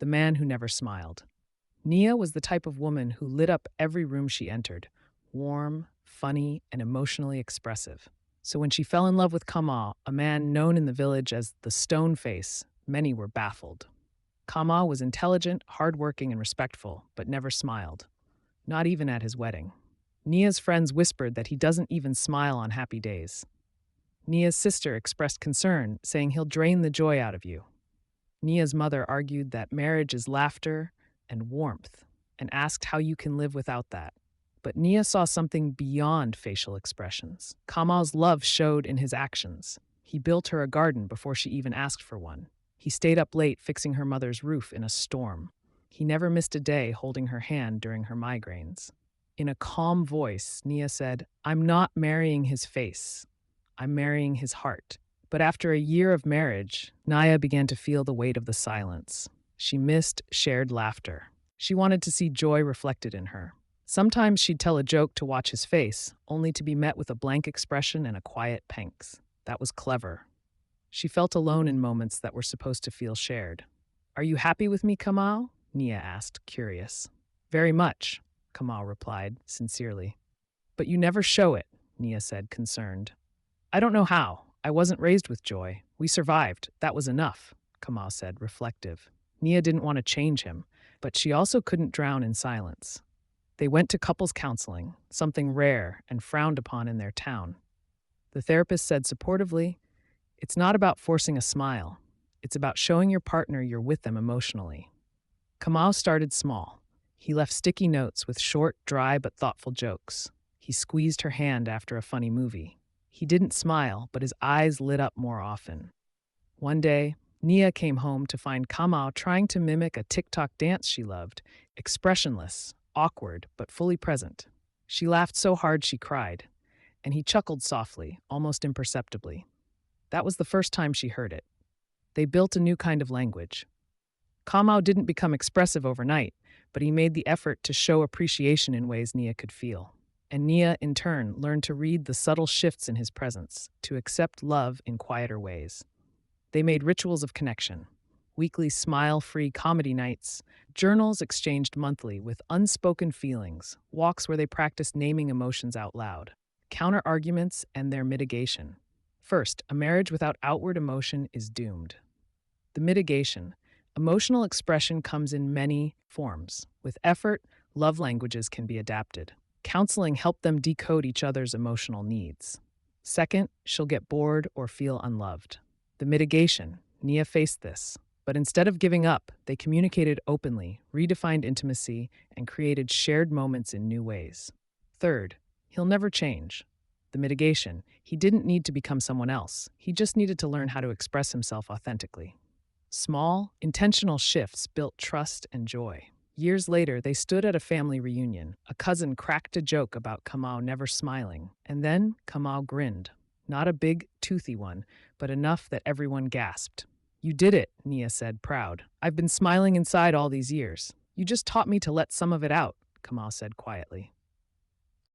the man who never smiled. Nia was the type of woman who lit up every room she entered, warm, funny, and emotionally expressive. So when she fell in love with Kamal, a man known in the village as the Stone Face, many were baffled. Kamal was intelligent, hardworking, and respectful, but never smiled, not even at his wedding. Nia's friends whispered that he doesn't even smile on happy days. Nia's sister expressed concern, saying he'll drain the joy out of you. Nia's mother argued that marriage is laughter and warmth, and asked how you can live without that. But Nia saw something beyond facial expressions. Kamal's love showed in his actions. He built her a garden before she even asked for one. He stayed up late fixing her mother's roof in a storm. He never missed a day holding her hand during her migraines. In a calm voice, Nia said, "I'm not marrying his face. I'm marrying his heart." But after a year of marriage, Nia began to feel the weight of the silence. She missed shared laughter. She wanted to see joy reflected in her. Sometimes she'd tell a joke to watch his face, only to be met with a blank expression and a quiet pangs. That was clever. She felt alone in moments that were supposed to feel shared. "Are you happy with me, Kamal?" Nia asked, curious. "Very much," Kamal replied, sincerely. "But you never show it," Nia said, concerned. "I don't know how. I wasn't raised with joy. We survived. That was enough," Kamal said, reflective. Nia didn't want to change him, but she also couldn't drown in silence. They went to couples counseling, something rare and frowned upon in their town. The therapist said supportively, "It's not about forcing a smile. It's about showing your partner you're with them emotionally." Kamal started small. He left sticky notes with short, dry but thoughtful jokes. He squeezed her hand after a funny movie. He didn't smile, but his eyes lit up more often. One day, Nia came home to find Kamal trying to mimic a TikTok dance she loved, expressionless, awkward, but fully present. She laughed so hard she cried, and he chuckled softly, almost imperceptibly. That was the first time she heard it. They built a new kind of language. Kamal didn't become expressive overnight, but he made the effort to show appreciation in ways Nia could feel. And Nia, in turn, learned to read the subtle shifts in his presence, to accept love in quieter ways. They made rituals of connection, weekly smile-free comedy nights, journals exchanged monthly with unspoken feelings, walks where they practiced naming emotions out loud, counter-arguments and their mitigation. First, a marriage without outward emotion is doomed. The mitigation. Emotional expression comes in many forms. With effort, love languages can be adapted. Counseling helped them decode each other's emotional needs. Second, she'll get bored or feel unloved. The mitigation. Nia faced this. But instead of giving up, they communicated openly, redefined intimacy, and created shared moments in new ways. Third, he'll never change. The mitigation. He didn't need to become someone else. He just needed to learn how to express himself authentically. Small, intentional shifts built trust and joy. Years later, they stood at a family reunion. A cousin cracked a joke about Kamal never smiling, and then Kamal grinned. Not a big, toothy one, but enough that everyone gasped. "You did it," Nia said, proud. "I've been smiling inside all these years. You just taught me to let some of it out," Kamal said quietly.